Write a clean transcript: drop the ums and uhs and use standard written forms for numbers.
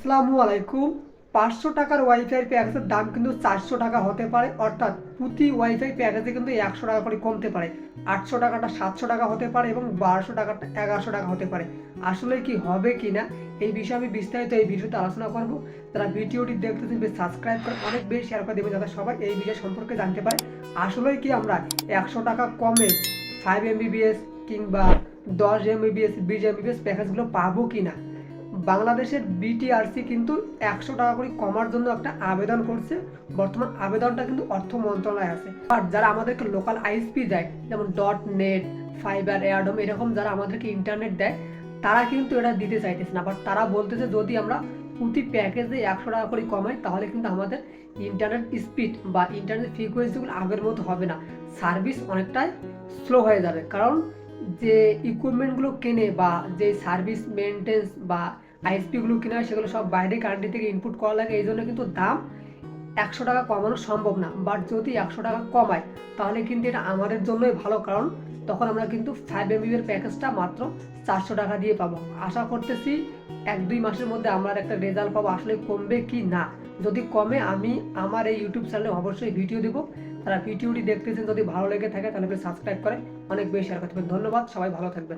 আসসালামু আলাইকুম। 500 টাকার ওয়াইফাই প্যাকেজের দাম কিন্তু 400 টাকা হতে পারে, অর্থাৎ প্রতি ওয়াইফাই প্যাকেজে কিন্তু 100 টাকা করে কমতে পারে। 800 টাকাটা 700 টাকা হতে পারে এবং 1200 টাকাটা 1100 টাকা হতে পারে। আসলে কি হবে কি না এই বিষয়ে আমি বিস্তারিত এই ভিডিওতে আলোচনা করব। যারা ভিডিওটি দেখতেছেন সাবস্ক্রাইব করে অনেক বেশি শেয়ার করে দেবেন, যাতে সবাই এই বিষয় সম্পর্কে জানতে পারে। আসলে কি আমরা 100 টাকা কমে 5 MBPS কিংবা 10 MBPS 20 MBPS প্যাকেজগুলো পাবো কি না। বাংলাদেশের বিটিআরসি কিন্তু 100 টাকা করে কমার জন্য একটা আবেদন করছে। বর্তমান আবেদনটা কিন্তু অর্থ মন্ত্রণালয়ে আছে। আর যারা আমাদেরকে লোকাল আইএসপি দেয়, যেমন .net, ফাইবার, এয়ারডোম, এরকম যারা আমাদেরকে ইন্টারনেট দেয়, তারা কিন্তু এটা দিতে চাইতেছে না। বাট তারা বলতেছে যদি আমরা প্রতি প্যাকেজে 100 টাকা করে কমাই, তাহলে কিন্তু আমাদের ইন্টারনেট স্পিড বা ইন্টারনেট ফ্রিকোয়েন্সিগুলো আগের মতো হবে না, সার্ভিস অনেকটাই স্লো হয়ে যাবে। কারণ যে ইকুইপমেন্টগুলো কেনে বা যে সার্ভিস মেনটেন্স বা আইএসপিগুলো কিনা হয়, সেগুলো সব বাইরে কান্ট্রি থেকে ইনপুট করা লাগে। এই জন্য কিন্তু দাম 100 টাকা কমানো সম্ভব না। বাট যদি 100 টাকা কমায়, তাহলে কিন্তু এটা আমাদের জন্যই ভালো। কারণ তখন আমরা কিন্তু 5 MB প্যাকেজটা মাত্র 400 টাকা দিয়ে পাবো। আশা করতেছি 1-2 মাসের মধ্যে আমরা একটা রেজাল্ট পাবো আসলে কমবে কি না। যদি কমে, আমি আমার এই ইউটিউব চ্যানেলে অবশ্যই ভিডিও দেবো। তারা ভিডিওটি দেখতেছেন, যদি ভালো লেগে থাকে তাহলে সাবস্ক্রাইব করে অনেক বেশি শেয়ার করতে হবে। ধন্যবাদ, সবাই ভালো থাকবেন।